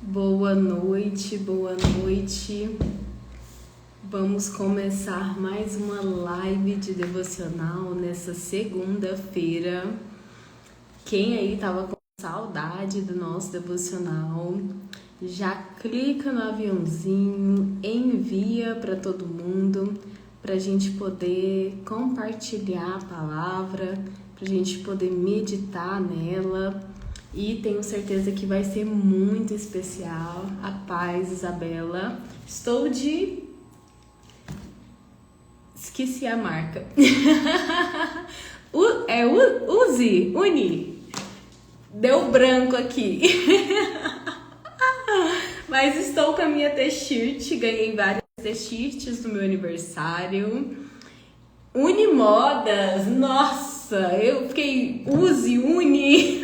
Boa noite, boa noite. Vamos começar mais uma live de devocional nessa segunda-feira. Quem aí tava com saudade do nosso devocional, já clica no aviãozinho, envia para todo mundo, para a gente poder compartilhar a palavra, para a gente poder meditar nela. E tenho certeza que vai ser muito especial. A paz, Isabela. Esqueci a marca. Uni. Deu branco aqui. Mas estou com a minha t-shirt. Ganhei várias t-shirts no meu aniversário. Unimodas. Nossa, eu fiquei Uni.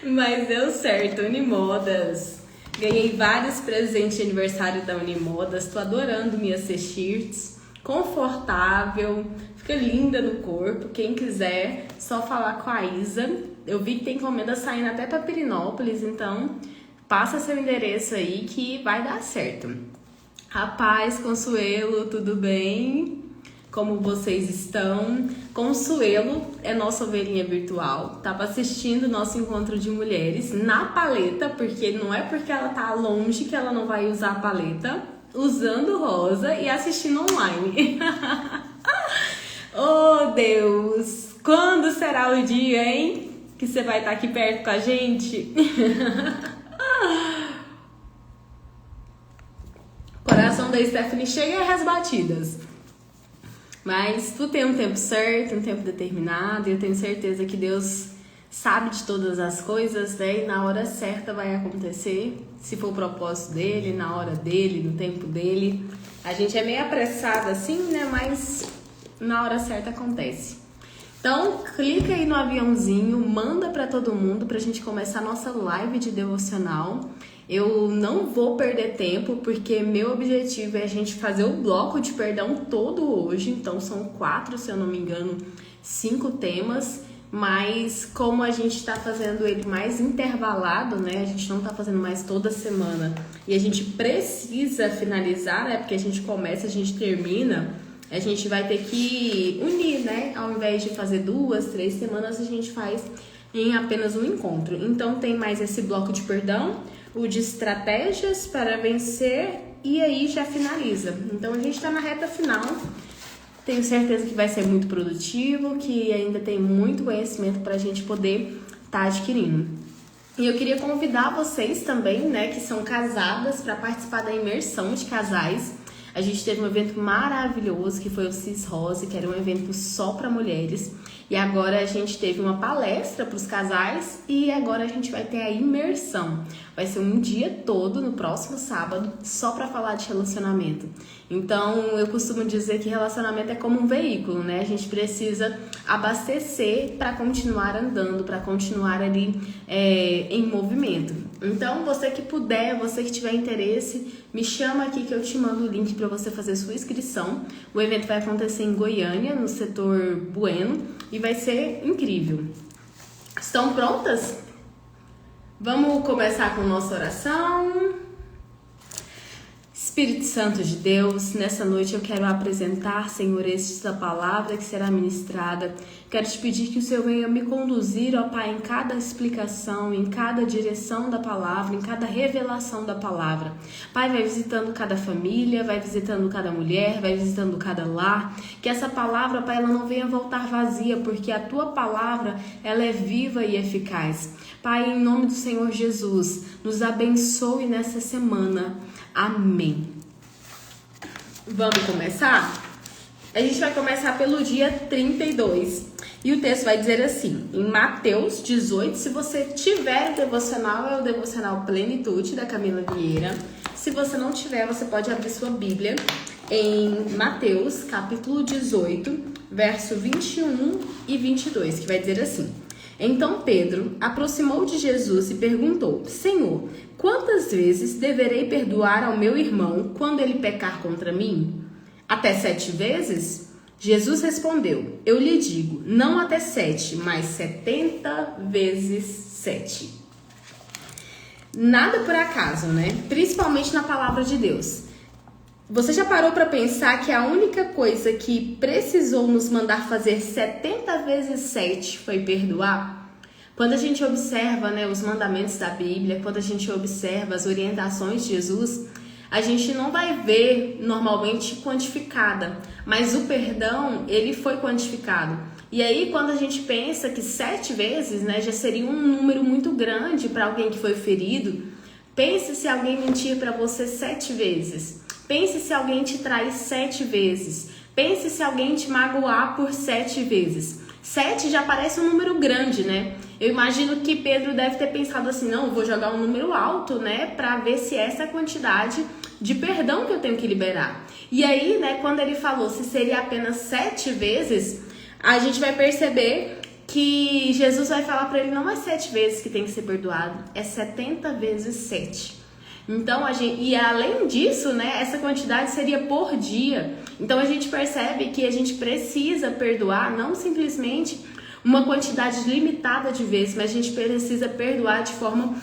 Mas deu certo, Unimodas. Ganhei vários presentes de aniversário da Unimodas. Tô adorando minhas t-shirts. Confortável, fica linda no corpo. Quem quiser, só falar com a Isa. Eu vi que tem encomenda saindo até para Pirinópolis, então passa seu endereço aí que vai dar certo. Rapaz, Consuelo, tudo bem? Como vocês estão? Consuelo é nossa ovelhinha virtual. Tava assistindo o nosso encontro de mulheres na paleta, porque não é porque ela tá longe que ela não vai usar a paleta, usando rosa e assistindo online. Oh, Deus! Quando será o dia, hein? Que você vai estar aqui perto com a gente? Coração da Stephanie chega às batidas. Mas tu tem um tempo certo, um tempo determinado, e eu tenho certeza que Deus sabe de todas as coisas, né? E na hora certa vai acontecer, se for o propósito dele, na hora dele, no tempo dele. A gente é meio apressado assim, né? Mas na hora certa acontece. Então, clica aí no aviãozinho, manda pra todo mundo pra gente começar a nossa live de devocional. Eu não vou perder tempo, porque meu objetivo é a gente fazer o bloco de perdão todo hoje. Então, são 4, se eu não me engano, 5 temas. Mas como a gente tá fazendo ele mais intervalado, né? A gente não tá fazendo mais toda semana. E a gente precisa finalizar, né? Porque a gente começa, a gente termina. A gente vai ter que unir, né? Ao invés de fazer 2, 3 semanas, a gente faz em apenas um encontro. Então, tem mais esse bloco de perdão, o de estratégias para vencer, e aí já finaliza. Então, a gente tá na reta final. Tenho certeza que vai ser muito produtivo, que ainda tem muito conhecimento para a gente poder estar adquirindo. E eu queria convidar vocês também, né, que são casadas, para participar da imersão de casais. A gente teve um evento maravilhoso que foi o Cis Rose, que era um evento só para mulheres. E agora a gente teve uma palestra para os casais e agora a gente vai ter a imersão. Vai ser um dia todo no próximo sábado só para falar de relacionamento. Então eu costumo dizer que relacionamento é como um veículo, né? A gente precisa abastecer para continuar andando, para continuar ali em movimento. Então você que puder, você que tiver interesse, me chama aqui que eu te mando o link para você fazer sua inscrição. O evento vai acontecer em Goiânia, no setor Bueno, e vai ser incrível. Estão prontas? Vamos começar com nossa oração. Espírito Santo de Deus, nessa noite eu quero apresentar, Senhor, esta palavra que será ministrada. Quero te pedir que o Senhor venha me conduzir, ó Pai, em cada explicação, em cada direção da palavra, em cada revelação da palavra. Pai, vai visitando cada família, vai visitando cada mulher, vai visitando cada lar. Que essa palavra, Pai, ela não venha voltar vazia, porque a Tua palavra, ela é viva e eficaz. Pai, em nome do Senhor Jesus, nos abençoe nessa semana. Amém. Vamos começar? A gente vai começar pelo dia 32. E o texto vai dizer assim, em Mateus 18, se você tiver o devocional, é o devocional Plenitude, da Camila Vieira. Se você não tiver, você pode abrir sua Bíblia em Mateus, capítulo 18, verso 21 e 22, que vai dizer assim. Então Pedro aproximou de Jesus e perguntou, Senhor, quantas vezes deverei perdoar ao meu irmão quando ele pecar contra mim? Até 7 vezes? Jesus respondeu, eu lhe digo, não até 7, mas 70 vezes 7. Nada por acaso, né? Principalmente na palavra de Deus. Você já parou para pensar que a única coisa que precisou nos mandar fazer 70 vezes 7 foi perdoar? Quando a gente observa, né, os mandamentos da Bíblia, quando a gente observa as orientações de Jesus, a gente não vai ver normalmente quantificada, mas o perdão, ele foi quantificado. E aí, quando a gente pensa que 7 vezes, né, já seria um número muito grande para alguém que foi ferido, pense se alguém mentir para você 7 vezes. Pense se alguém te trai 7 vezes. Pense se alguém te magoar por 7 vezes. 7 já parece um número grande, né? Eu imagino que Pedro deve ter pensado assim, não, eu vou jogar um número alto, né? Pra ver se essa é a quantidade de perdão que eu tenho que liberar. E aí, né, quando ele falou se seria apenas 7 vezes, a gente vai perceber que Jesus vai falar pra ele, não é 7 vezes que tem que ser perdoado, é 70 vezes 7. Então, e além disso, né, essa quantidade seria por dia. Então, a gente percebe que a gente precisa perdoar, não simplesmente uma quantidade limitada de vezes, mas a gente precisa perdoar de forma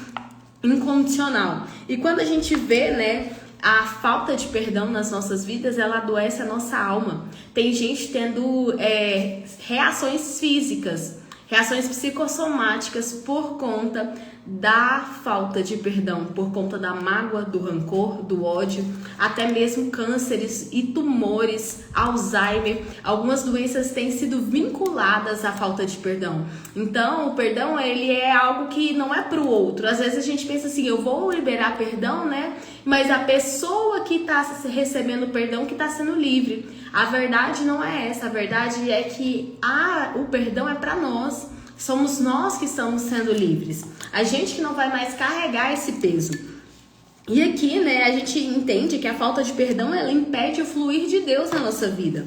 incondicional. E quando a gente vê, né, a falta de perdão nas nossas vidas, ela adoece a nossa alma. Tem gente tendo reações físicas, reações psicossomáticas por conta da falta de perdão, por conta da mágoa, do rancor, do ódio, até mesmo cânceres e tumores, Alzheimer. Algumas doenças têm sido vinculadas à falta de perdão. Então, o perdão, ele é algo que não é pro outro. Às vezes a gente pensa assim, eu vou liberar perdão, né? Mas a pessoa que está recebendo perdão que está sendo livre. A verdade não é essa. A verdade é que o perdão é para nós. Somos nós que estamos sendo livres. A gente que não vai mais carregar esse peso. E aqui, né, a gente entende que a falta de perdão, ela impede o fluir de Deus na nossa vida.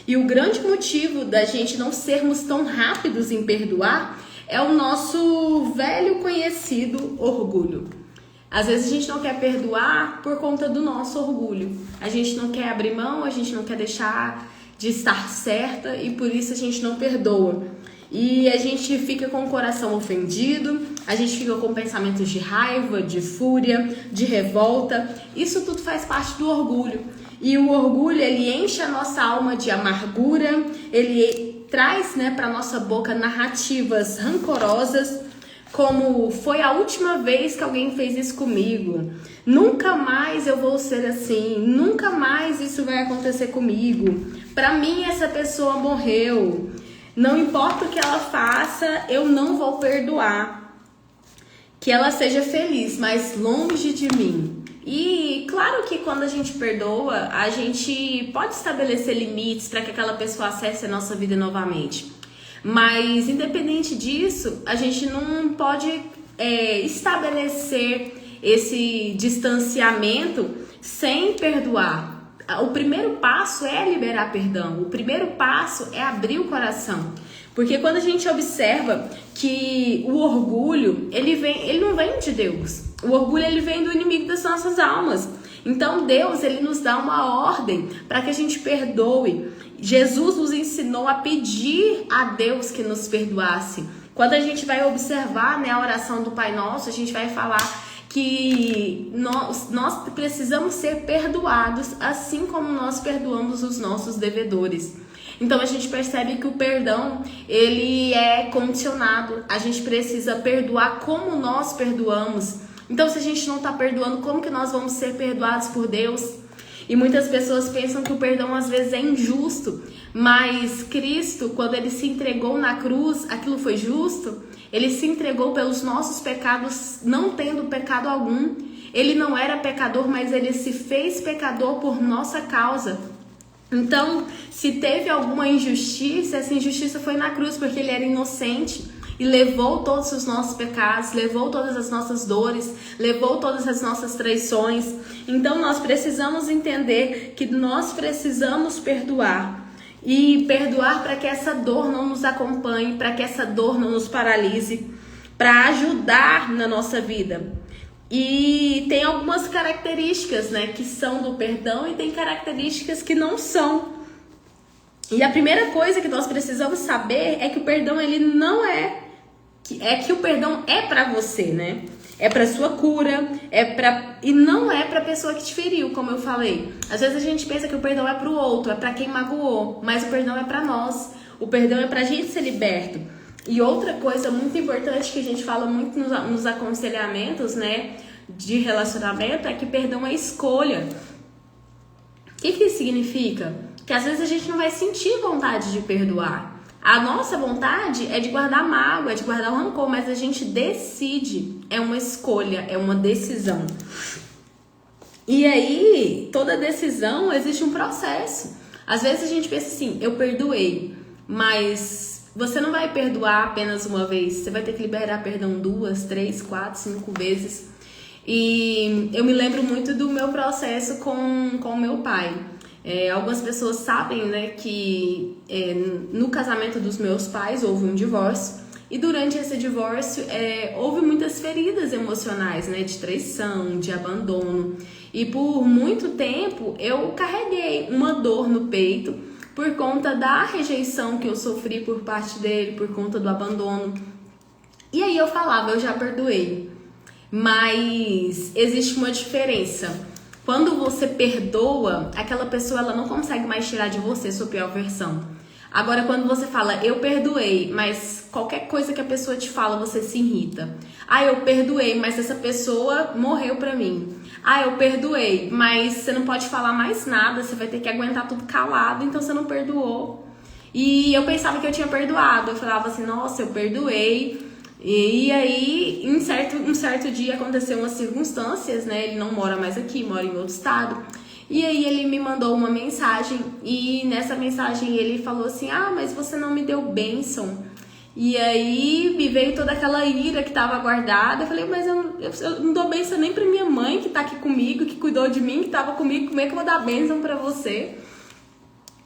E o grande motivo da gente não sermos tão rápidos em perdoar é o nosso velho conhecido orgulho. Às vezes a gente não quer perdoar por conta do nosso orgulho. A gente não quer abrir mão, a gente não quer deixar de estar certa e por isso a gente não perdoa. E a gente fica com o coração ofendido, a gente fica com pensamentos de raiva, de fúria, de revolta. Isso tudo faz parte do orgulho. E o orgulho, ele enche a nossa alma de amargura, ele traz, né, para nossa boca narrativas rancorosas, como foi a última vez que alguém fez isso comigo, nunca mais eu vou ser assim, nunca mais isso vai acontecer comigo, pra mim essa pessoa morreu, não importa o que ela faça, eu não vou perdoar, que ela seja feliz, mas longe de mim. E claro que quando a gente perdoa, a gente pode estabelecer limites para que aquela pessoa acesse a nossa vida novamente. Mas independente disso, a gente não pode estabelecer esse distanciamento sem perdoar. O primeiro passo é liberar perdão, o primeiro passo é abrir o coração. Porque quando a gente observa que o orgulho, ele não vem de Deus. O orgulho, ele vem do inimigo das nossas almas. Então Deus, ele nos dá uma ordem para que a gente perdoe. Jesus nos ensinou a pedir a Deus que nos perdoasse. Quando a gente vai observar, né, a oração do Pai Nosso, a gente vai falar que nós precisamos ser perdoados, assim como nós perdoamos os nossos devedores. Então a gente percebe que o perdão, ele é condicionado. A gente precisa perdoar como nós perdoamos. Então se a gente não está perdoando, como que nós vamos ser perdoados por Deus? E muitas pessoas pensam que o perdão às vezes é injusto, mas Cristo, quando ele se entregou na cruz, aquilo foi justo? Ele se entregou pelos nossos pecados, não tendo pecado algum. Ele não era pecador, mas ele se fez pecador por nossa causa. Então, se teve alguma injustiça, essa injustiça foi na cruz, porque ele era inocente e levou todos os nossos pecados, levou todas as nossas dores, levou todas as nossas traições. Então, nós precisamos entender que nós precisamos perdoar. E perdoar para que essa dor não nos acompanhe, para que essa dor não nos paralise, para ajudar na nossa vida. E tem algumas características, né, que são do perdão e tem características que não são. E a primeira coisa que nós precisamos saber é que o perdão, ele não é que o perdão é pra você, né? É pra sua cura, e não é pra pessoa que te feriu, como eu falei. Às vezes a gente pensa que o perdão é pro outro, é pra quem magoou, mas o perdão é pra nós. O perdão é pra gente ser liberto. E outra coisa muito importante que a gente fala muito nos aconselhamentos, né, de relacionamento, é que perdão é escolha. O que isso significa? Que às vezes a gente não vai sentir vontade de perdoar. A nossa vontade é de guardar mágoa, é de guardar o rancor, mas a gente decide. É uma escolha, é uma decisão. E aí, toda decisão existe um processo. Às vezes a gente pensa assim, eu perdoei, mas você não vai perdoar apenas uma vez. Você vai ter que liberar perdão 2, 3, 4, 5 vezes. E eu me lembro muito do meu processo com meu pai. Algumas pessoas sabem, né, que no casamento dos meus pais houve um divórcio. E durante esse divórcio houve muitas feridas emocionais, né, de traição, de abandono. E por muito tempo eu carreguei uma dor no peito por conta da rejeição que eu sofri por parte dele, por conta do abandono. E aí eu falava, eu já perdoei. Mas existe uma diferença. Quando você perdoa, aquela pessoa ela não consegue mais tirar de você sua pior versão. Agora, quando você fala, eu perdoei, mas qualquer coisa que a pessoa te fala, você se irrita. Ah, eu perdoei, mas essa pessoa morreu pra mim. Ah, eu perdoei, mas você não pode falar mais nada, você vai ter que aguentar tudo calado, então você não perdoou. E eu pensava que eu tinha perdoado, eu falava assim, nossa, eu perdoei. E aí, um certo dia aconteceu umas circunstâncias, né? Ele não mora mais aqui, mora em outro estado. E aí ele me mandou uma mensagem e nessa mensagem ele falou assim, ah, mas você não me deu bênção. E aí me veio toda aquela ira que tava guardada. Eu falei, mas eu não dou bênção nem pra minha mãe que tá aqui comigo, que cuidou de mim, que tava comigo, como é que eu vou dar bênção pra você?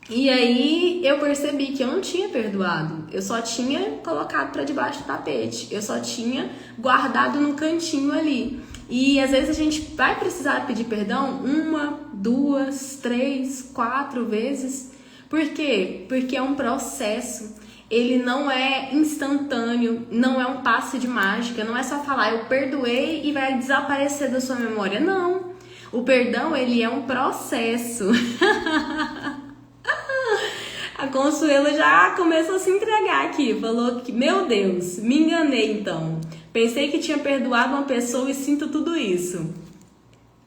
E aí eu percebi que eu não tinha perdoado, eu só tinha colocado pra debaixo do tapete, eu só tinha guardado no cantinho ali. E às vezes a gente vai precisar pedir perdão 1, 2, 3, 4 vezes. Por quê? Porque é um processo, ele não é instantâneo, não é um passe de mágica, não é só falar eu perdoei e vai desaparecer da sua memória, não. O perdão, ele é um processo. A Consuelo já começou a se entregar aqui, falou que, meu Deus, me enganei então. Pensei que tinha perdoado uma pessoa e sinto tudo isso.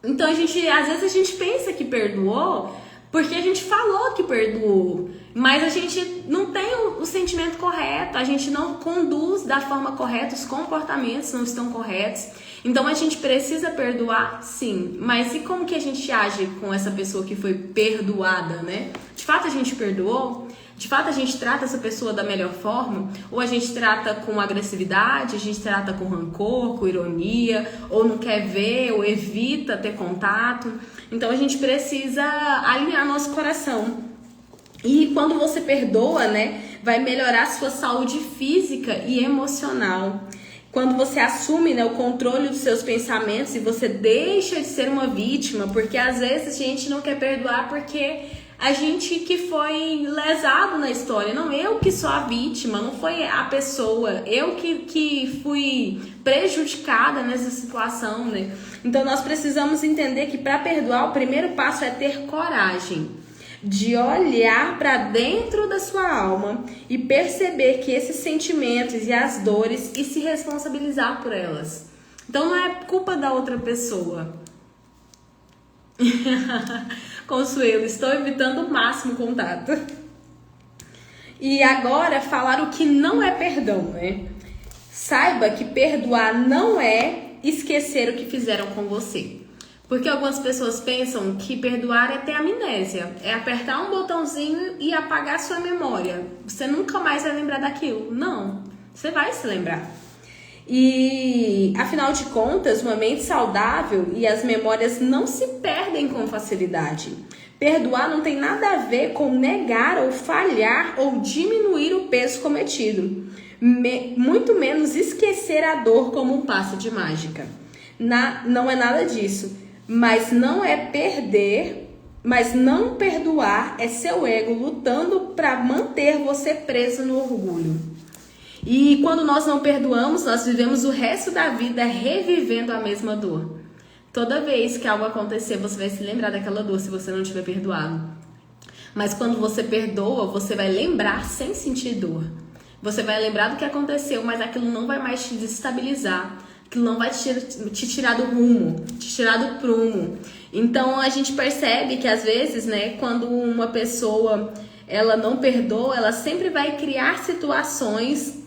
Então, às vezes a gente pensa que perdoou porque a gente falou que perdoou, mas a gente não tem o sentimento correto, a gente não conduz da forma correta, os comportamentos não estão corretos. Então, a gente precisa perdoar, sim, mas e como que a gente age com essa pessoa que foi perdoada, né? De fato, a gente perdoou? De fato, a gente trata essa pessoa da melhor forma? Ou a gente trata com agressividade, a gente trata com rancor, com ironia, ou não quer ver, ou evita ter contato? Então, a gente precisa alinhar nosso coração. E quando você perdoa, né, vai melhorar a sua saúde física e emocional. Quando você assume, né, o controle dos seus pensamentos e você deixa de ser uma vítima, porque às vezes a gente não quer perdoar porque a gente que foi lesado na história. Não, eu que sou a vítima, não foi a pessoa. Eu que fui prejudicada nessa situação, né? Então nós precisamos entender que para perdoar o primeiro passo é ter coragem de olhar para dentro da sua alma e perceber que esses sentimentos e as dores e se responsabilizar por elas. Então não é culpa da outra pessoa. Consuelo, estou evitando o máximo contato. E agora falar o que não é perdão, né? Saiba que perdoar não é esquecer o que fizeram com você. Porque algumas pessoas pensam que perdoar é ter amnésia, é apertar um botãozinho e apagar sua memória. Você nunca mais vai lembrar daquilo. Não, você vai se lembrar. E, afinal de contas, uma mente saudável e as memórias não se perdem com facilidade. Perdoar não tem nada a ver com negar ou falhar ou diminuir o peso cometido. Muito menos esquecer a dor como um passe de mágica. Não é nada disso. Mas não perdoar é seu ego lutando para manter você preso no orgulho. E quando nós não perdoamos, nós vivemos o resto da vida revivendo a mesma dor. Toda vez que algo acontecer, você vai se lembrar daquela dor se você não tiver perdoado. Mas quando você perdoa, você vai lembrar sem sentir dor. Você vai lembrar do que aconteceu, mas aquilo não vai mais te desestabilizar. Aquilo não vai te tirar do rumo, te tirar do prumo. Então a gente percebe que às vezes, né, quando uma pessoa ela não perdoa, ela sempre vai criar situações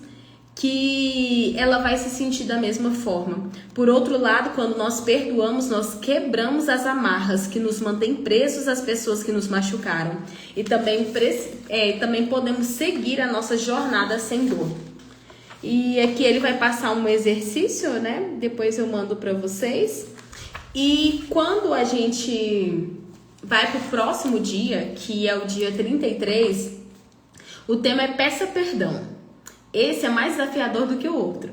que ela vai se sentir da mesma forma. Por outro lado, quando nós perdoamos, nós quebramos as amarras que nos mantêm presos às pessoas que nos machucaram. E também podemos seguir a nossa jornada sem dor. E aqui ele vai passar um exercício, né? Depois eu mando para vocês. E quando a gente vai pro próximo dia, que é o dia 33, o tema é peça perdão. Esse é mais desafiador do que o outro.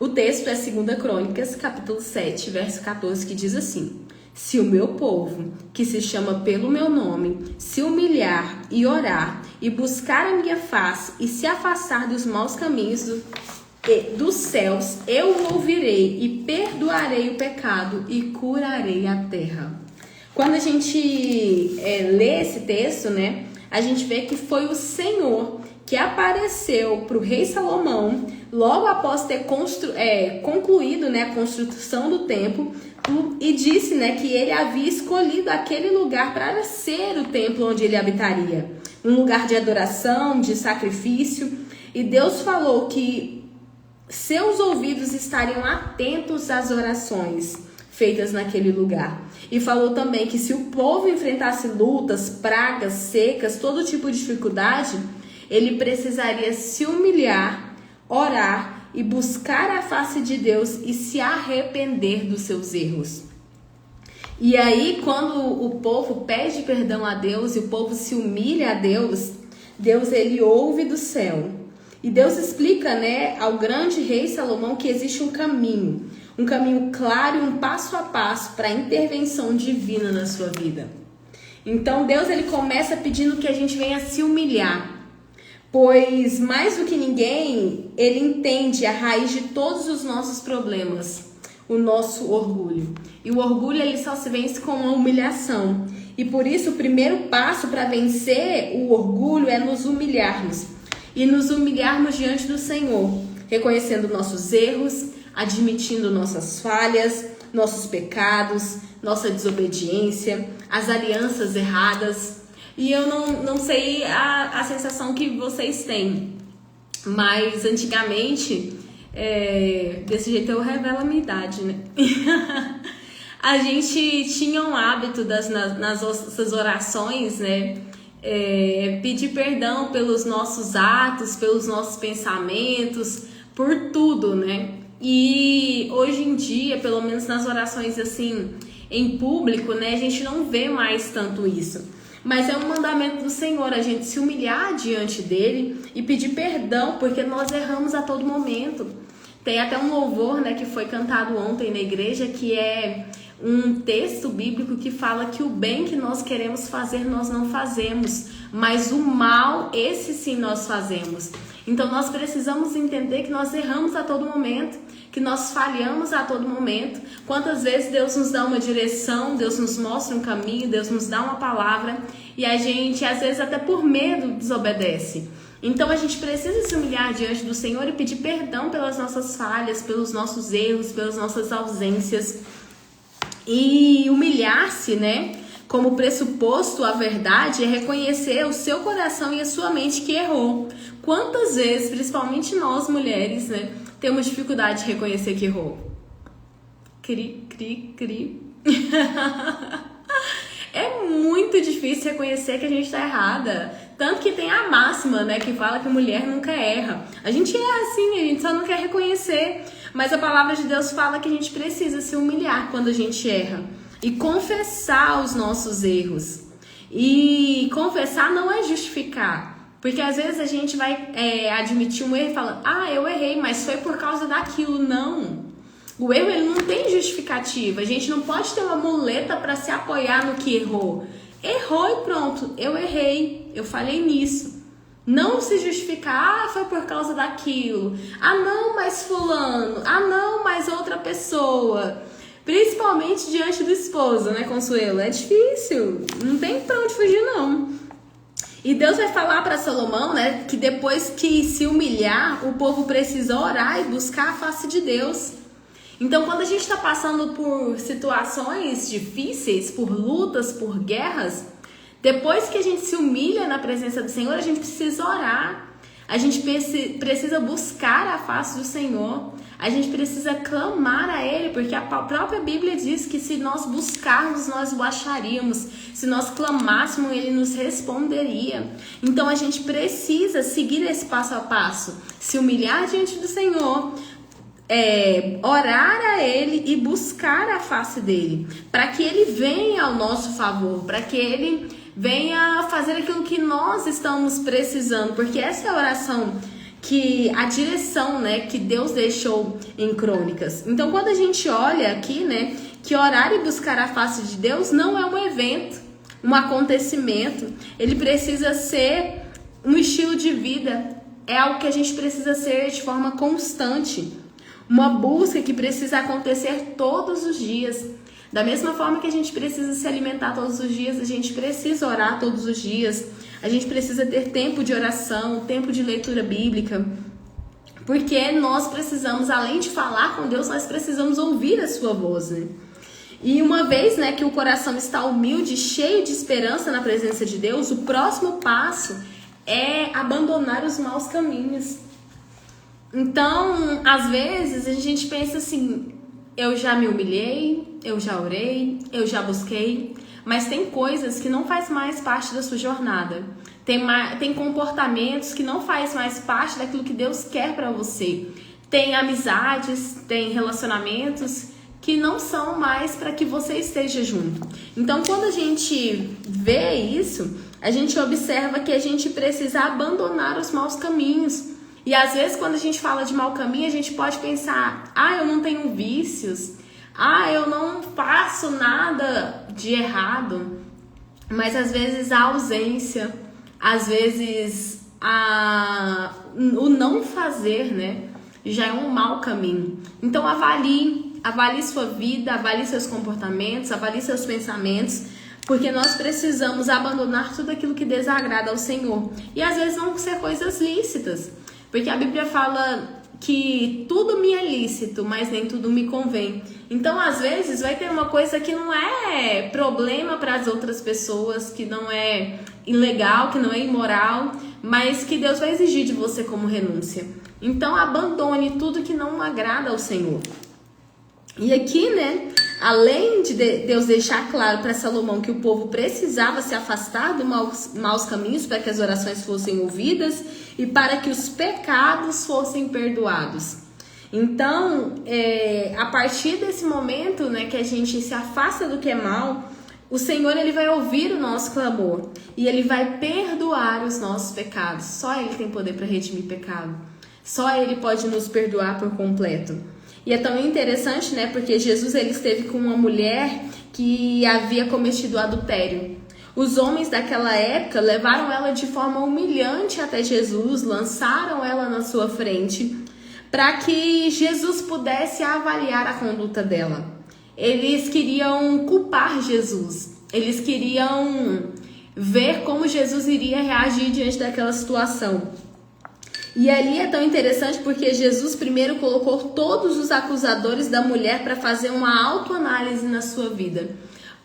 O texto é 2 Crônicas, capítulo 7, verso 14, que diz assim: se o meu povo, que se chama pelo meu nome, se humilhar e orar, e buscar a minha face, e se afastar dos maus caminhos dos céus, eu o ouvirei e perdoarei o pecado e curarei a terra. Quando a gente lê esse texto, né, a gente vê que foi o Senhor que apareceu para o rei Salomão logo após ter concluído, né, a construção do templo, e disse, né, que ele havia escolhido aquele lugar para ser o templo onde ele habitaria, um lugar de adoração, de sacrifício. E Deus falou que seus ouvidos estariam atentos às orações feitas naquele lugar. E falou também que se o povo enfrentasse lutas, pragas, secas, todo tipo de dificuldade, ele precisaria se humilhar, orar e buscar a face de Deus e se arrepender dos seus erros. E aí, quando o povo pede perdão a Deus e o povo se humilha a Deus, Deus ele ouve do céu. E Deus explica, né, ao grande rei Salomão que existe um caminho claro e um passo a passo para a intervenção divina na sua vida. Então Deus ele começa pedindo que a gente venha se humilhar. Pois, mais do que ninguém, ele entende a raiz de todos os nossos problemas, o nosso orgulho. E o orgulho ele só se vence com a humilhação. E por isso o primeiro passo para vencer o orgulho é nos humilharmos. E nos humilharmos diante do Senhor, reconhecendo nossos erros, admitindo nossas falhas, nossos pecados, nossa desobediência, as alianças erradas. E eu não sei a sensação que vocês têm, mas antigamente, desse jeito eu revelo a minha idade, né? A gente tinha um hábito nas nossas orações, né? Pedir perdão pelos nossos atos, pelos nossos pensamentos, por tudo, né? E hoje em dia, pelo menos nas orações assim, em público, né? A gente não vê mais tanto isso. Mas é um mandamento do Senhor, a gente se humilhar diante dele e pedir perdão, porque nós erramos a todo momento. Tem até um louvor, né, que foi cantado ontem na igreja, que é um texto bíblico que fala que o bem que nós queremos fazer, nós não fazemos, mas o mal, esse sim nós fazemos. Então nós precisamos entender que nós erramos a todo momento, que nós falhamos a todo momento. Quantas vezes Deus nos dá uma direção, Deus nos mostra um caminho, Deus nos dá uma palavra e a gente, às vezes, até por medo, desobedece. Então a gente precisa se humilhar diante do Senhor e pedir perdão pelas nossas falhas, pelos nossos erros, pelas nossas ausências. E humilhar-se, né, como pressuposto à verdade, é reconhecer o seu coração e a sua mente que errou. Quantas vezes, principalmente nós mulheres, né, temos dificuldade de reconhecer que errou? Cri. É muito difícil reconhecer que a gente tá errada. Tanto que tem a máxima, né, que fala que a mulher nunca erra. A gente erra sim, a gente só não quer reconhecer. Mas a palavra de Deus fala que a gente precisa se humilhar quando a gente erra. E confessar os nossos erros. E confessar não é justificar. Porque às vezes a gente vai admitir um erro e fala, eu errei, mas foi por causa daquilo. Não. O erro ele não tem justificativa. A gente não pode ter uma muleta para se apoiar no que errou. Errou e pronto. Eu errei. Eu falhei nisso. Não se justificar, foi por causa daquilo. Não, mas fulano. Não, mas outra pessoa. Principalmente diante do esposo, né, Consuelo? É difícil. Não tem pra onde fugir, não. E Deus vai falar para Salomão, né, que depois que se humilhar, o povo precisa orar e buscar a face de Deus. Então, quando a gente está passando por situações difíceis, por lutas, por guerras, depois que a gente se humilha na presença do Senhor, a gente precisa orar. A gente precisa buscar a face do Senhor. A gente precisa clamar a Ele, porque a própria Bíblia diz que se nós buscarmos, nós o acharíamos. Se nós clamássemos, Ele nos responderia. Então a gente precisa seguir esse passo a passo. Se humilhar diante do Senhor, orar a Ele e buscar a face dEle. Para que Ele venha ao nosso favor, para que Ele venha fazer aquilo que nós estamos precisando, porque essa é a oração, que a direção, né, que Deus deixou em Crônicas. Então, quando a gente olha aqui, né, que orar e buscar a face de Deus não é um evento, um acontecimento, ele precisa ser um estilo de vida, é algo que a gente precisa ser de forma constante, uma busca que precisa acontecer todos os dias. Da mesma forma que a gente precisa se alimentar todos os dias, a gente precisa orar todos os dias, a gente precisa ter tempo de oração, tempo de leitura bíblica, porque nós precisamos, além de falar com Deus, nós precisamos ouvir a sua voz, né? E uma vez, né, que o coração está humilde, cheio de esperança na presença de Deus, o próximo passo é abandonar os maus caminhos. Então, às vezes, a gente pensa assim, eu já me humilhei, eu já orei, eu já busquei, mas tem coisas que não faz mais parte da sua jornada. Tem comportamentos que não faz mais parte daquilo que Deus quer para você. Tem amizades, tem relacionamentos que não são mais para que você esteja junto. Então, quando a gente vê isso, a gente observa que a gente precisa abandonar os maus caminhos. E às vezes, quando a gente fala de mau caminho, a gente pode pensar, eu não tenho vícios, eu não faço nada de errado. Mas às vezes a ausência, às vezes o não fazer, né, já é um mau caminho. Então avalie sua vida, avalie seus comportamentos, avalie seus pensamentos, porque nós precisamos abandonar tudo aquilo que desagrada ao Senhor. E às vezes vão ser coisas lícitas, porque a Bíblia fala que tudo me é lícito, mas nem tudo me convém. Então, às vezes, vai ter uma coisa que não é problema para as outras pessoas, que não é ilegal, que não é imoral, mas que Deus vai exigir de você como renúncia. Então, abandone tudo que não agrada ao Senhor. E aqui, né, além de Deus deixar claro para Salomão que o povo precisava se afastar dos maus caminhos para que as orações fossem ouvidas e para que os pecados fossem perdoados. Então, a partir desse momento, né, que a gente se afasta do que é mal, o Senhor, ele vai ouvir o nosso clamor e ele vai perdoar os nossos pecados. Só Ele tem poder para redimir pecado. Só Ele pode nos perdoar por completo. E é tão interessante, né, porque Jesus, ele esteve com uma mulher que havia cometido adultério. Os homens daquela época levaram ela de forma humilhante até Jesus, lançaram ela na sua frente, para que Jesus pudesse avaliar a conduta dela. Eles queriam culpar Jesus, eles queriam ver como Jesus iria reagir diante daquela situação. E ali é tão interessante porque Jesus primeiro colocou todos os acusadores da mulher para fazer uma autoanálise na sua vida.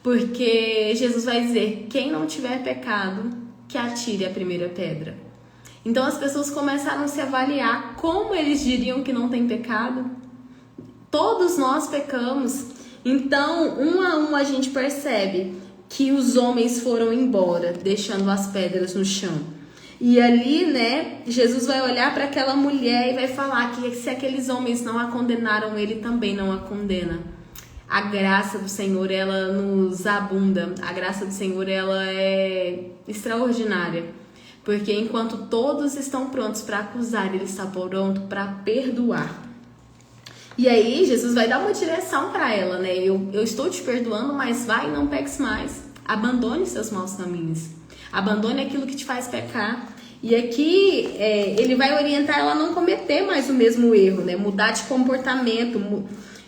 Porque Jesus vai dizer, quem não tiver pecado, que atire a primeira pedra. Então as pessoas começaram a se avaliar, como eles diriam que não tem pecado? Todos nós pecamos. Então, um a um a gente percebe que os homens foram embora, deixando as pedras no chão. E ali, né, Jesus vai olhar para aquela mulher e vai falar que se aqueles homens não a condenaram, ele também não a condena. A graça do Senhor, ela nos abunda. A graça do Senhor, ela é extraordinária. Porque enquanto todos estão prontos para acusar, ele está pronto para perdoar. E aí, Jesus vai dar uma direção para ela, né? Eu estou te perdoando, mas vai e não peques mais. Abandone seus maus caminhos. Abandone aquilo que te faz pecar. E aqui ele vai orientar ela a não cometer mais o mesmo erro, né? Mudar de comportamento.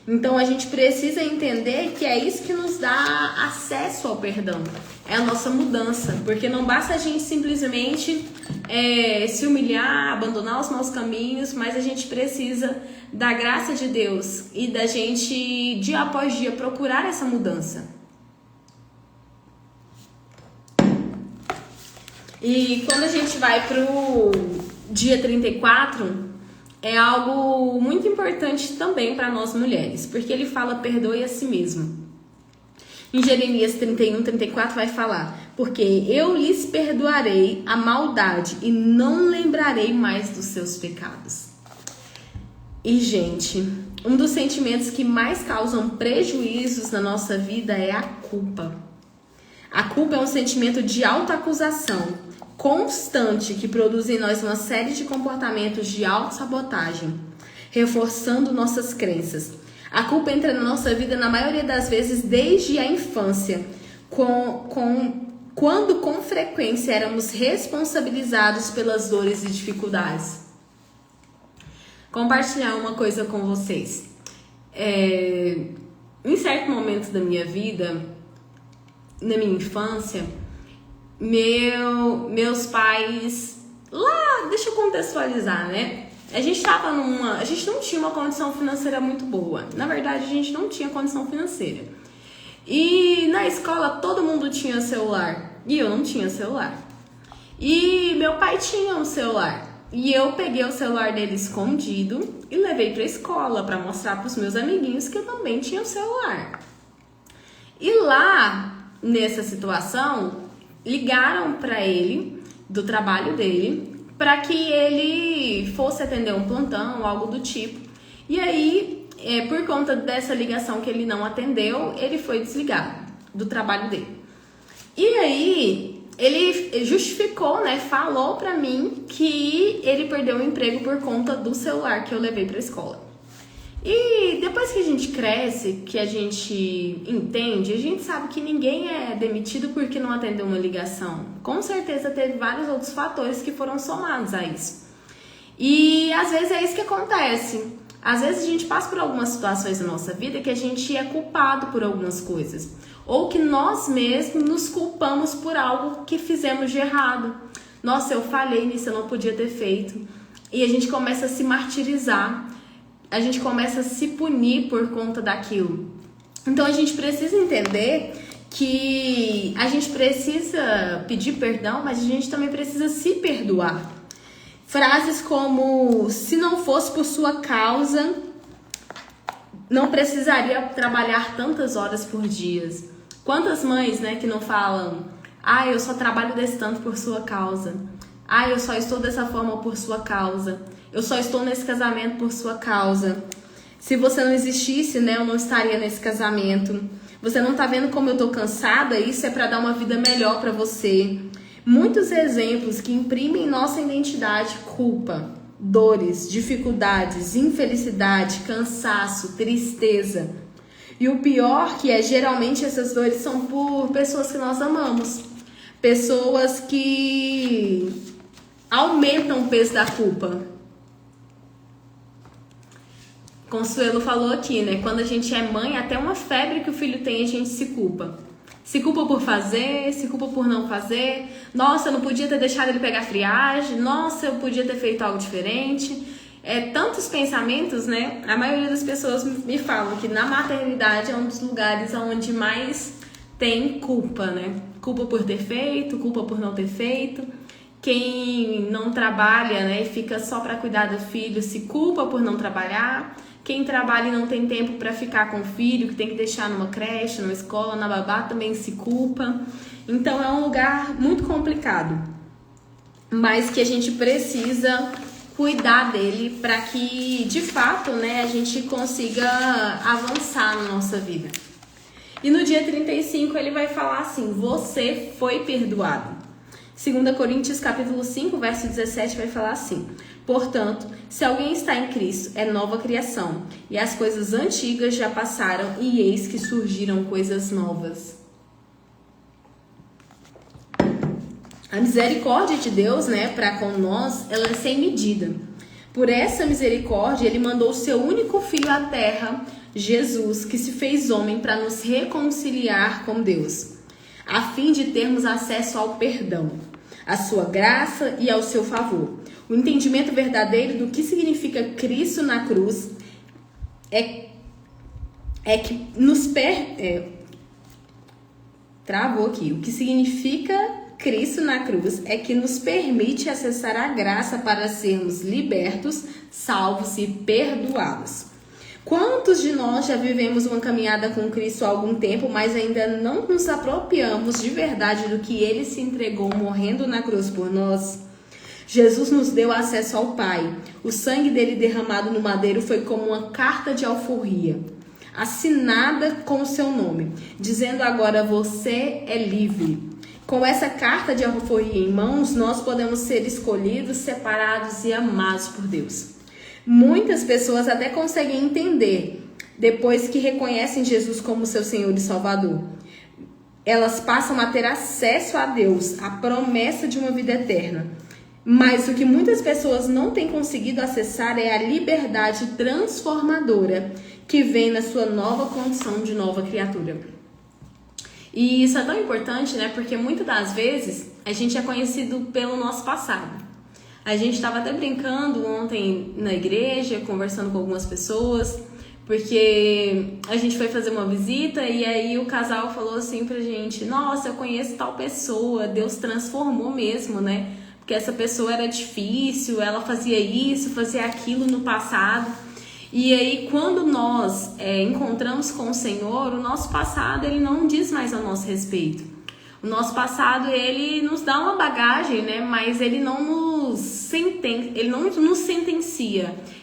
Então a gente precisa entender que é isso que nos dá acesso ao perdão. É a nossa mudança. Porque não basta a gente simplesmente se humilhar, abandonar os maus caminhos, mas a gente precisa da graça de Deus e da gente, dia após dia, procurar essa mudança. E quando a gente vai pro dia 34, é algo muito importante também para nós mulheres, porque ele fala: perdoe a si mesmo. Em Jeremias 31:34 vai falar: porque eu lhes perdoarei a maldade e não lembrarei mais dos seus pecados. E, gente, um dos sentimentos que mais causam prejuízos na nossa vida é a culpa. A culpa é um sentimento de autoacusação constante que produz em nós uma série de comportamentos de autossabotagem, reforçando nossas crenças. A culpa entra na nossa vida, na maioria das vezes, desde a infância, quando com frequência éramos responsabilizados pelas dores e dificuldades. Compartilhar uma coisa com vocês. Em certo momento da minha vida, na minha infância, meus pais... Lá, deixa eu contextualizar, né? A gente não tinha uma condição financeira muito boa. Na verdade, a gente não tinha condição financeira. E na escola, todo mundo tinha celular. E eu não tinha celular. E meu pai tinha um celular. E eu peguei o celular dele escondido e levei pra escola pra mostrar pros meus amiguinhos que eu também tinha um celular. E lá, nessa situação, ligaram pra ele, do trabalho dele, para que ele fosse atender um plantão, algo do tipo. E aí, por conta dessa ligação que ele não atendeu, ele foi desligado do trabalho dele. E aí, ele justificou, né, falou pra mim que ele perdeu o emprego por conta do celular que eu levei pra escola. E depois que a gente cresce, que a gente entende, a gente sabe que ninguém é demitido porque não atendeu uma ligação. Com certeza teve vários outros fatores que foram somados a isso. E às vezes é isso que acontece. Às vezes a gente passa por algumas situações na nossa vida que a gente é culpado por algumas coisas. Ou que nós mesmos nos culpamos por algo que fizemos de errado. Nossa, eu falhei nisso, eu não podia ter feito. E a gente começa a se martirizar. A gente começa a se punir por conta daquilo. Então a gente precisa entender que a gente precisa pedir perdão, mas a gente também precisa se perdoar. Frases como: se não fosse por sua causa, não precisaria trabalhar tantas horas por dia. Quantas mães, né, que não falam: eu só trabalho desse tanto por sua causa. Eu só estou dessa forma por sua causa. Eu só estou nesse casamento por sua causa. Se você não existisse, né, eu não estaria nesse casamento. Você não tá vendo como eu tô cansada? Isso é para dar uma vida melhor para você. Muitos exemplos que imprimem nossa identidade: culpa, dores, dificuldades, infelicidade, cansaço, tristeza. E o pior que geralmente essas dores são por pessoas que nós amamos. Pessoas que aumentam o peso da culpa. Consuelo falou aqui, né? Quando a gente é mãe, até uma febre que o filho tem, a gente se culpa. Se culpa por fazer, se culpa por não fazer. Nossa, eu não podia ter deixado ele pegar friagem. Nossa, eu podia ter feito algo diferente. Tantos pensamentos, né? A maioria das pessoas me falam que na maternidade é um dos lugares onde mais tem culpa, né? Culpa por ter feito, culpa por não ter feito. Quem não trabalha, né, e fica só para cuidar do filho, se culpa por não trabalhar. Quem trabalha e não tem tempo para ficar com o filho, que tem que deixar numa creche, numa escola, na babá, também se culpa. Então é um lugar muito complicado, mas que a gente precisa cuidar dele para que, de fato, né, a gente consiga avançar na nossa vida. E no dia 35 ele vai falar assim: você foi perdoado. 2 Coríntios capítulo 5, verso 17 vai falar assim: portanto, se alguém está em Cristo, é nova criação, e as coisas antigas já passaram, e eis que surgiram coisas novas. A misericórdia de Deus, né, para com nós, ela é sem medida. Por essa misericórdia, ele mandou o seu único filho à terra, Jesus, que se fez homem para nos reconciliar com Deus, a fim de termos acesso ao perdão, à sua graça e ao seu favor. O entendimento verdadeiro do que significa Cristo na cruz que nos travou aqui. O que significa Cristo na cruz é que nos permite acessar a graça para sermos libertos, salvos e perdoados. Quantos de nós já vivemos uma caminhada com Cristo há algum tempo, mas ainda não nos apropriamos de verdade do que Ele se entregou morrendo na cruz por nós? Jesus nos deu acesso ao Pai. O sangue dele derramado no madeiro foi como uma carta de alforria, assinada com o seu nome, dizendo agora você é livre. Com essa carta de alforria em mãos, nós podemos ser escolhidos, separados e amados por Deus. Muitas pessoas até conseguem entender depois que reconhecem Jesus como seu Senhor e Salvador. Elas passam a ter acesso a Deus, a promessa de uma vida eterna. Mas o que muitas pessoas não têm conseguido acessar é a liberdade transformadora que vem na sua nova condição de nova criatura. E isso é tão importante, né? Porque muitas das vezes a gente é conhecido pelo nosso passado. A gente estava até brincando ontem na igreja, conversando com algumas pessoas, porque a gente foi fazer uma visita e aí o casal falou assim pra gente: nossa, eu conheço tal pessoa, Deus transformou mesmo, né? Porque essa pessoa era difícil, ela fazia isso, fazia aquilo no passado. E aí, quando nós encontramos com o Senhor, o nosso passado, ele não diz mais a nosso respeito. O nosso passado, ele nos dá uma bagagem, né? Mas ele não nos sentencia,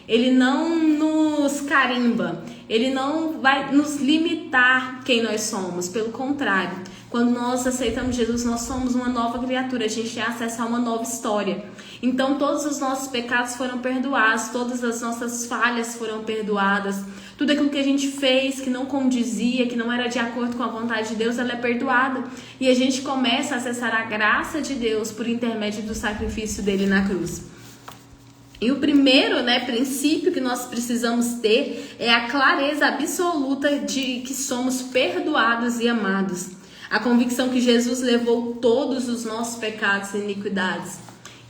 ele não nos carimba, ele não vai nos limitar quem nós somos. Pelo contrário, quando nós aceitamos Jesus, nós somos uma nova criatura, a gente tem acesso a uma nova história. Então todos os nossos pecados foram perdoados, todas as nossas falhas foram perdoadas, tudo aquilo que a gente fez que não condizia, que não era de acordo com a vontade de Deus, ela é perdoada. E a gente começa a acessar a graça de Deus por intermédio do sacrifício dele na cruz. E o primeiro, princípio que nós precisamos ter é a clareza absoluta de que somos perdoados e amados. A convicção que Jesus levou todos os nossos pecados e iniquidades.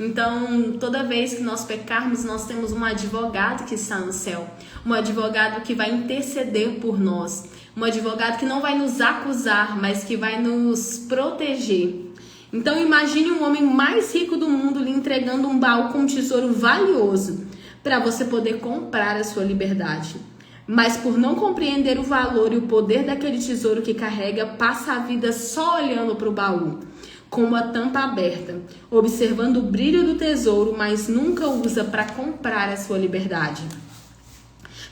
Então, toda vez que nós pecarmos, nós temos um advogado que está no céu. Um advogado que vai interceder por nós. Um advogado que não vai nos acusar, mas que vai nos proteger. Então, imagine um homem mais rico do mundo lhe entregando um baú com um tesouro valioso para você poder comprar a sua liberdade. Mas por não compreender o valor e o poder daquele tesouro que carrega, passa a vida só olhando para o baú, com uma tampa aberta, observando o brilho do tesouro, mas nunca usa para comprar a sua liberdade.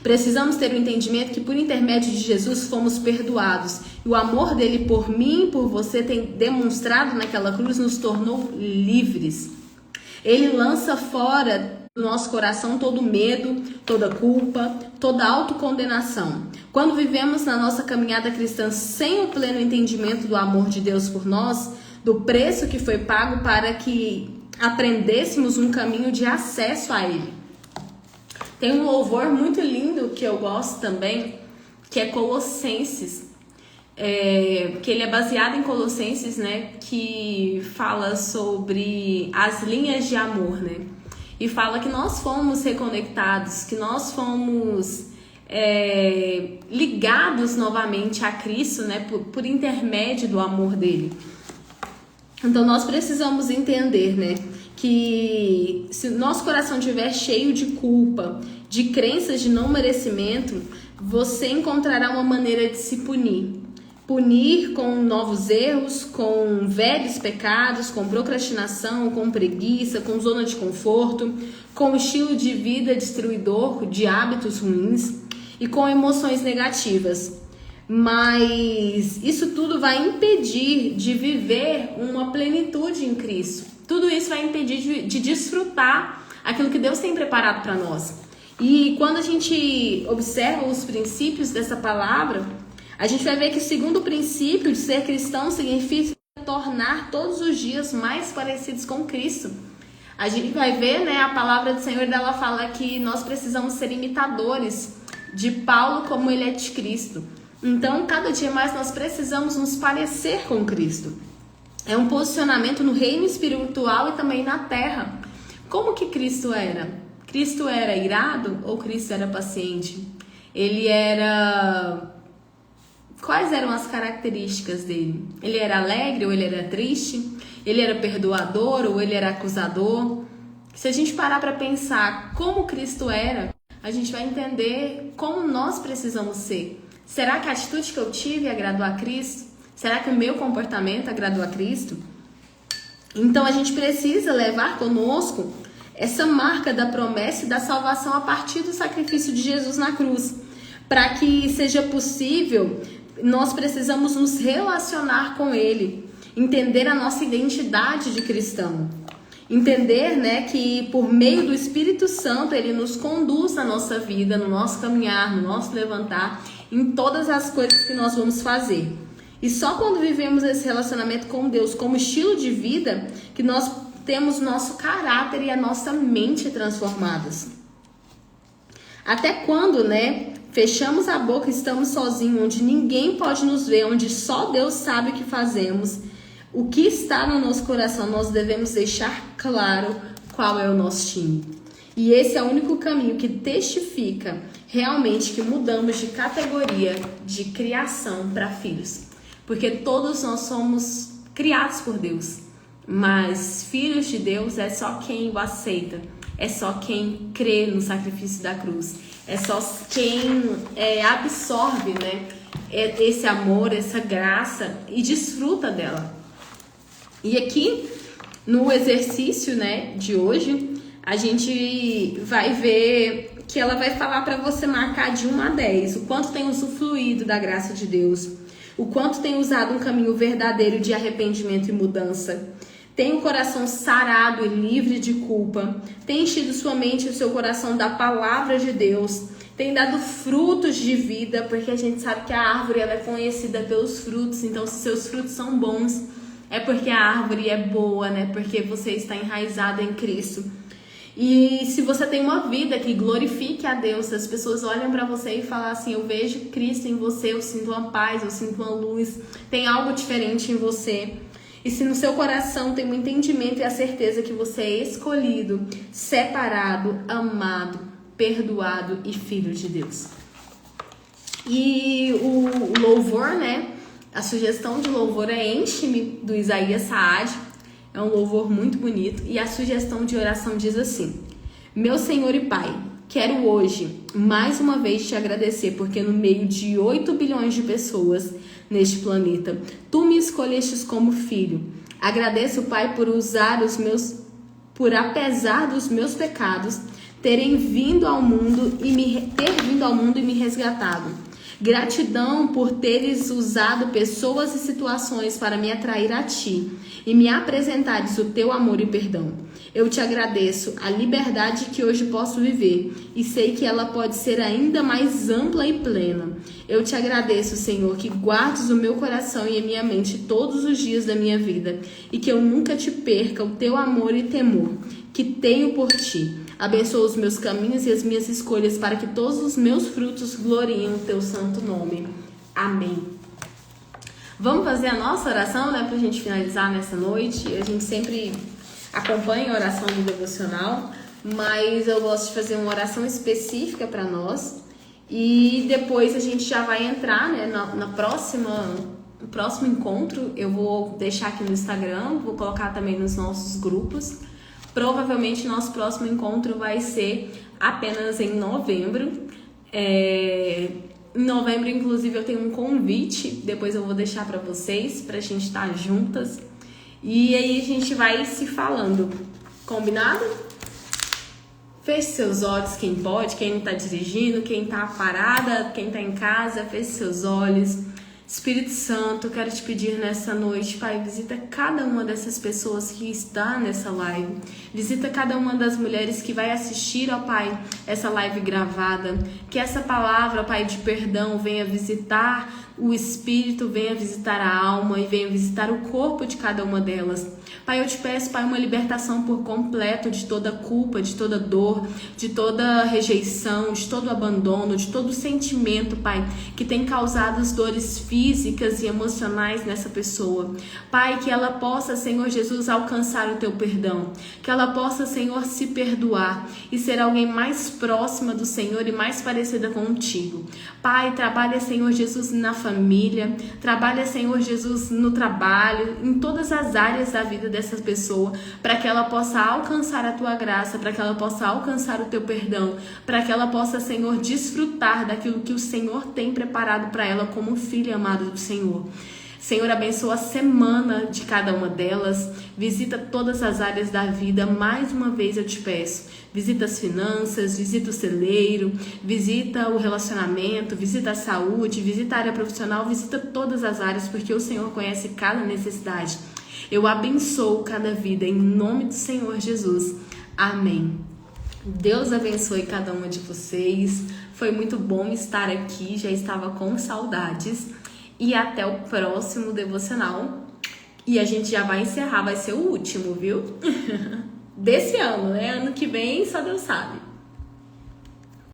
Precisamos ter o entendimento que por intermédio de Jesus fomos perdoados. E o amor dele por mim e por você tem demonstrado naquela cruz, nos tornou livres. Ele lança fora do nosso coração todo medo, toda culpa, toda autocondenação. Quando vivemos na nossa caminhada cristã sem o pleno entendimento do amor de Deus por nós, do preço que foi pago para que aprendêssemos um caminho de acesso a Ele. Tem um louvor muito lindo que eu gosto também, que é Colossenses, que ele é baseado em Colossenses, que fala sobre as linhas de amor, e fala que nós fomos reconectados, que nós fomos ligados novamente a Cristo, por intermédio do amor dele. Então nós precisamos entender, que se o nosso coração estiver cheio de culpa, de crenças de não merecimento, você encontrará uma maneira de se punir. Punir com novos erros, com velhos pecados, com procrastinação, com preguiça, com zona de conforto, com estilo de vida destruidor, de hábitos ruins e com emoções negativas. Mas isso tudo vai impedir de viver uma plenitude em Cristo. Tudo isso vai impedir de desfrutar aquilo que Deus tem preparado para nós. E quando a gente observa os princípios dessa palavra, a gente vai ver que o segundo princípio de ser cristão significa tornar todos os dias mais parecidos com Cristo. A gente vai ver, né, a palavra do Senhor dela fala que nós precisamos ser imitadores de Paulo como ele é de Cristo. Então, cada dia mais nós precisamos nos parecer com Cristo. É um posicionamento no reino espiritual e também na terra. Como que Cristo era? Cristo era irado ou Cristo era paciente? Ele era... Quais eram as características dele? Ele era alegre ou ele era triste? Ele era perdoador ou ele era acusador? Se a gente parar para pensar como Cristo era, a gente vai entender como nós precisamos ser. Será que a atitude que eu tive agradou a Cristo? Será que o meu comportamento agradou a Cristo? Então a gente precisa levar conosco essa marca da promessa e da salvação a partir do sacrifício de Jesus na cruz. Para que seja possível, nós precisamos nos relacionar com Ele, entender a nossa identidade de cristão. Entender, né, que por meio do Espírito Santo Ele nos conduz na nossa vida, no nosso caminhar, no nosso levantar, em todas as coisas que nós vamos fazer. E só quando vivemos esse relacionamento com Deus como estilo de vida, que nós temos nosso caráter e a nossa mente transformadas. Até quando, né, fechamos a boca e estamos sozinhos, onde ninguém pode nos ver, onde só Deus sabe o que fazemos, o que está no nosso coração, nós devemos deixar claro qual é o nosso time. E esse é o único caminho que testifica realmente que mudamos de categoria de criação para filhos. Porque todos nós somos criados por Deus, mas filhos de Deus é só quem o aceita, é só quem crê no sacrifício da cruz, é só quem absorve, né, esse amor, essa graça e desfruta dela. E aqui no exercício, né, de hoje, a gente vai ver que ela vai falar para você marcar de 1 a 10 o quanto tem usufruído da graça de Deus, o quanto tem usado um caminho verdadeiro de arrependimento e mudança, tem o coração sarado e livre de culpa, tem enchido sua mente e o seu coração da palavra de Deus, tem dado frutos de vida, porque a gente sabe que a árvore ela é conhecida pelos frutos, então se seus frutos são bons, é porque a árvore é boa, né? Porque você está enraizado em Cristo. E se você tem uma vida que glorifique a Deus, as pessoas olham para você e falam assim, eu vejo Cristo em você, eu sinto uma paz, eu sinto uma luz, tem algo diferente em você. E se no seu coração tem um entendimento e a certeza que você é escolhido, separado, amado, perdoado e filho de Deus. E o louvor, né? A sugestão de louvor é Enche-me, do Isaías Saad. É um louvor muito bonito. E a sugestão de oração diz assim: Meu Senhor e Pai, quero hoje mais uma vez te agradecer, porque no meio de 8 bilhões de pessoas neste planeta, tu me escolhestes como filho. Agradeço, Pai, por apesar dos meus pecados, ter vindo ao mundo e me resgatado. Gratidão por teres usado pessoas e situações para me atrair a ti e me apresentares o teu amor e perdão. Eu te agradeço a liberdade que hoje posso viver e sei que ela pode ser ainda mais ampla e plena. Eu te agradeço, Senhor, que guardes o meu coração e a minha mente todos os dias da minha vida e que eu nunca te perca o teu amor e temor que tenho por ti. Abençoa os meus caminhos e as minhas escolhas para que todos os meus frutos gloriem o teu santo nome. Amém. Vamos fazer a nossa oração, né, para a gente finalizar nessa noite. A gente sempre acompanha a oração do devocional, mas eu gosto de fazer uma oração específica para nós. E depois a gente já vai entrar, né, no próximo encontro. Eu vou deixar aqui no Instagram, vou colocar também nos nossos grupos. Provavelmente nosso próximo encontro vai ser apenas em novembro. Em novembro, inclusive, eu tenho um convite. Depois eu vou deixar para vocês, pra gente estar juntas. E aí a gente vai se falando. Combinado? Feche seus olhos, quem pode, quem não tá dirigindo, quem tá parada, quem tá em casa, feche seus olhos. Espírito Santo, eu quero te pedir nessa noite, Pai, visita cada uma dessas pessoas que está nessa live. Visita cada uma das mulheres que vai assistir, ó Pai, essa live gravada. Que essa palavra, Pai, de perdão venha visitar o espírito, venha visitar a alma e venha visitar o corpo de cada uma delas. Pai, eu te peço, Pai, uma libertação por completo de toda culpa, de toda dor, de toda rejeição, de todo abandono, de todo sentimento, Pai, que tem causado as dores físicas e emocionais nessa pessoa. Pai, que ela possa, Senhor Jesus, alcançar o teu perdão, que ela possa, Senhor, se perdoar e ser alguém mais próxima do Senhor e mais parecida contigo. Pai, trabalha, Senhor Jesus, na família, trabalha, Senhor Jesus, no trabalho, em todas as áreas da vida dessa pessoa, para que ela possa alcançar a tua graça, para que ela possa alcançar o teu perdão, para que ela possa, Senhor, desfrutar daquilo que o Senhor tem preparado para ela como filha amada do Senhor. Senhor, abençoa a semana de cada uma delas, visita todas as áreas da vida, mais uma vez eu te peço, visita as finanças, visita o celeiro, visita o relacionamento, visita a saúde, visita a área profissional, visita todas as áreas, porque o Senhor conhece cada necessidade. Eu abençoo cada vida, em nome do Senhor Jesus. Amém. Deus abençoe cada uma de vocês, foi muito bom estar aqui, já estava com saudades. E até o próximo devocional. E a gente já vai encerrar, vai ser o último, viu? Desse ano, né? Ano que vem só Deus sabe.